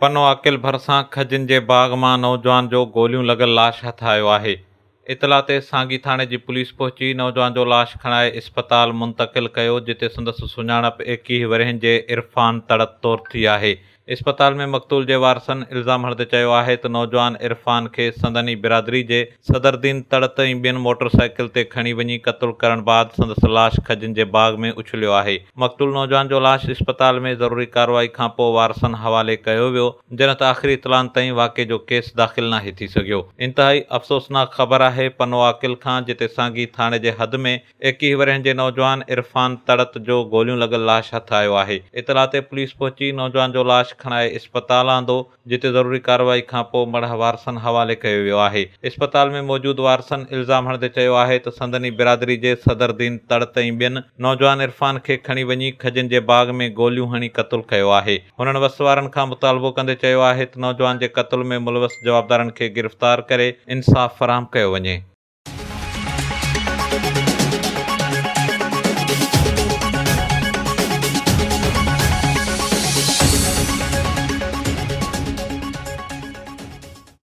पनो अकिल भरिसां खजिन जे बाग मां नौजवान जो गोलियूं लॻल लाश हथ आयो आहे। इतला ते सांगी थाणे जी पुलिस पहुची नौजवान जो लाश खणाए इस्पताल मुंतक़िल कयो, जिते संदसि सुञाणप 21 वरहनि जे इरफान तड़त तौर थी आहे। इस्पताल में मक़तूल जे वारसनि इल्ज़ाम हणंदे चयो आहे त नौजवान इरफान खे संदनी बिरादरी जे सदरदीन तड़त ऐं ॿियनि मोटरसाइकिल ते खणी वञी क़त्ल करण बाद संदसि लाश खजिन जे बाग में उछलियो आहे। मक़तूल नौजवान जो लाश इस्पताल में ज़रूरी कार्रवाई खां पोइ वारसनि हवाले कयो वियो, जन त आख़िरी इतलान ताईं वाक़े जो केस दाख़िल नाहे थी सघियो। इंतहाई अफ़सोसनाक ख़बर आहे पनो आकिल खां, जिते सांगी थाणे जे हद में 21 वरहनि जे नौजवान इरफान तड़त जो गोलियूं लॻल लाश हथ आयो आहे। इतला ते पुलिस पहुची नौजवान जो लाश खणाए इस्पताल आंदो, जिते ज़रूरी कार्रवाई खां पोइ मढ़ वारसनि हवाले कयो वियो आहे। इस्पताल में मौजूदु वारसनि इल्ज़ाम हणंदे चयो आहे त संदनी बिरादरी जे सदरदीन तड़त ऐं ॿियनि नौजवान इरफान खे खणी वञी खजिन जे बाग में गोलियूं हणी क़त्ल कयो आहे। हुननि वस वारनि खां मुतालबो कंदे चयो आहे त नौजवान जे क़त्ल में मुलवस जवाबदारनि खे गिरफ़्तार करे इंसाफ़ फ़राहम कयो वञे।